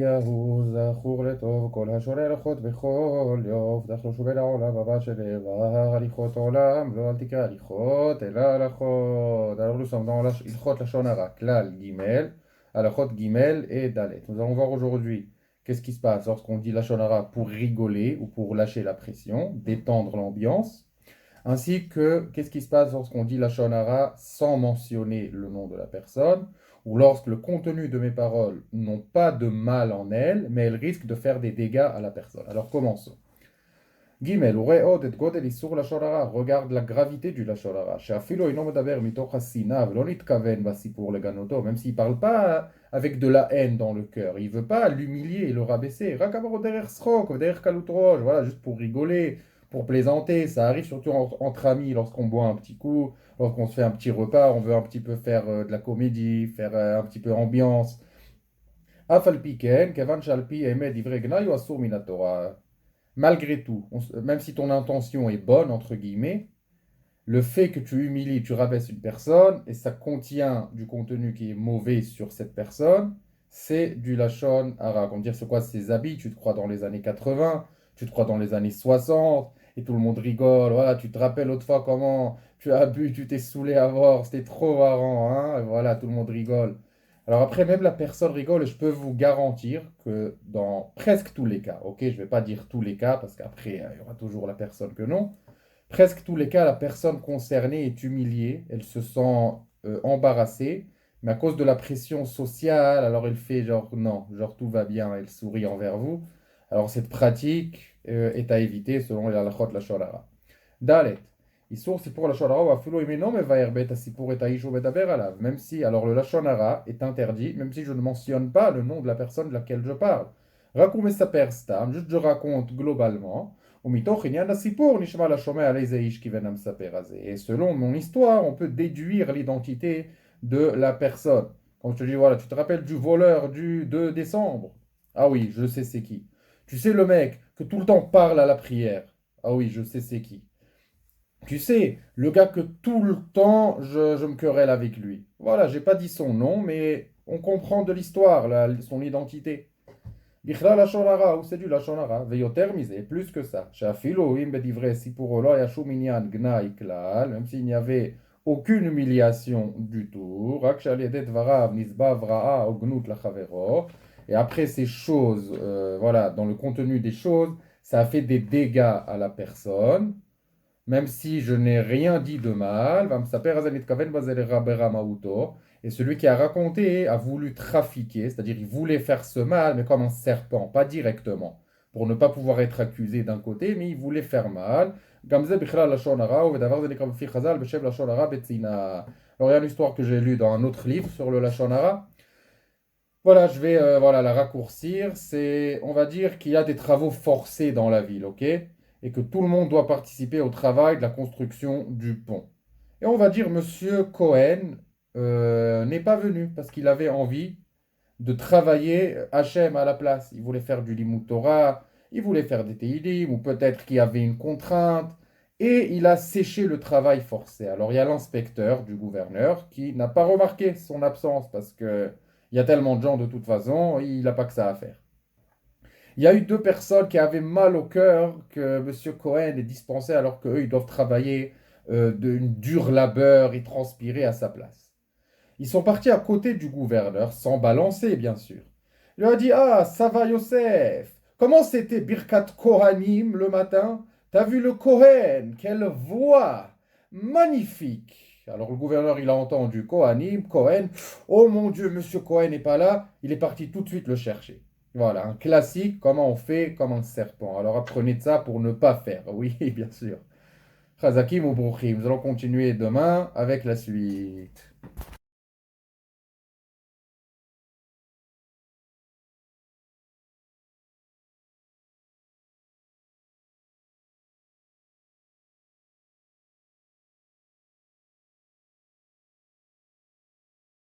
אליהו זכור לטוב כל השונה הלכות בכל יום תחלושו בין העולם הבא שנאמר הליכות עולם לא אל תקרא הליכות אלא הלכות. Alors nous sommes dans הלכות לשון הרע, כלל ג', הלכות ג' et ד'. Nous allons voir aujourd'hui qu'est-ce qui se passe lorsqu'on dit לשון הרע pour rigoler ou pour lâcher la pression, détendre l'ambiance, ainsi que qu'est-ce qui se passe lorsqu'on dit lashon hara sans mentionner le nom de la personne, ou lorsque le contenu de mes paroles n'ont pas de mal en elles, mais elles risquent de faire des dégâts à la personne. Alors commençons. Gimel, ureod et godel isur lashon hara, regarde la gravité du lashon hara. She'afilo ino medaber mitoch hasina, v'lo nitkaven basipur leganoto, même s'il parle pas avec de la haine dans le cœur, il veut pas l'humilier et le rabaisser. Rak amaro derer srok, derer kalut rosh, voilà, juste pour rigoler, pour plaisanter. Ça arrive surtout entre amis lorsqu'on boit un petit coup, lorsqu'on se fait un petit repas, on veut un petit peu faire de la comédie, faire un petit peu ambiance. Afal piken, kevan shalpi emed ivre gnayu asur minatora. Malgré tout, même si ton intention est bonne, entre guillemets, le fait que tu humilies, tu rabaisses une personne, et ça contient du contenu qui est mauvais sur cette personne, c'est du lashon hara. Comme dire, c'est quoi ses habits? Tu te crois dans les années 80, tu te crois dans les années 60, et tout le monde rigole. Voilà, tu te rappelles l'autre fois comment tu as bu, tu t'es saoulé à mort, c'était trop marrant, hein? Et voilà, tout le monde rigole. Alors après, même la personne rigole, et je peux vous garantir que dans presque tous les cas, ok, je ne vais pas dire tous les cas, parce qu'après, il y aura toujours la personne que non, presque tous les cas, la personne concernée est humiliée, elle se sent embarrassée, mais à cause de la pression sociale, alors elle fait genre non, genre tout va bien, elle sourit envers vous. Alors cette pratique est à éviter selon la halachot lashon hara. Dalet. Issour c'est pour la lashon hara ou afilo imeno mevayerbet asipur et aishu medaber alav. Même si, alors le lashon hara est interdit, même si je ne mentionne pas le nom de la personne de laquelle je parle. Rakum mesaper stam, juste je raconte globalement. Et selon mon histoire, on peut déduire l'identité de la personne. Quand je te dis, voilà, tu te rappelles du voleur du 2 décembre? Ah oui, je sais c'est qui. Tu sais le mec que tout le temps parle à la prière? Ah oui, je sais c'est qui. Tu sais, le gars que tout le temps je me querelle avec lui. Voilà, j'ai pas dit son nom, mais on comprend de l'histoire, son identité. Bichla lashon hara, ou c'est du lashon hara, veyoter misé, plus que ça. Shafilo im bedivre sipuro lo yashum inyan gnai klal, même s'il n'y avait aucune humiliation du tout. Rak shalidet varav nisbav ra'a ognut lachavero. Et après ces choses, voilà, dans le contenu des choses, ça a fait des dégâts à la personne. Même si je n'ai rien dit de mal, et celui qui a raconté a voulu trafiquer, c'est-à-dire il voulait faire ce mal, mais comme un serpent, pas directement, pour ne pas pouvoir être accusé d'un côté, mais il voulait faire mal. Alors il y a une histoire que j'ai lue dans un autre livre sur le Lashon Hara. Voilà, je vais voilà, la raccourcir. C'est, on va dire qu'il y a des travaux forcés dans la ville, ok? Et que tout le monde doit participer au travail de la construction du pont. Et on va dire Monsieur Cohen n'est pas venu parce qu'il avait envie de travailler Hachem à la place. Il voulait faire du Limut Torah, il voulait faire des Teilim, ou peut-être qu'il y avait une contrainte. Et il a séché le travail forcé. Alors il y a l'inspecteur du gouverneur qui n'a pas remarqué son absence parce que il y a tellement de gens de toute façon, il n'a pas que ça à faire. Il y a eu deux personnes qui avaient mal au cœur que M. Cohen est dispensé alors qu'eux, ils doivent travailler d'un dur labeur et transpirer à sa place. Ils sont partis à côté du gouverneur, sans balancer, bien sûr. Il lui a dit, ah, ça va, Yosef. Comment c'était Birkat Kohanim le matin? T'as vu le Kohen? Quelle voix! Magnifique! Alors le gouverneur, il a entendu Kohanim, Cohen. Oh mon Dieu, monsieur Cohen n'est pas là. Il est parti tout de suite le chercher. Voilà, un classique, comment on fait comme un serpent. Alors apprenez de ça pour ne pas faire. Oui, bien sûr. Chazakim ou Bruchim. Nous allons continuer demain avec la suite.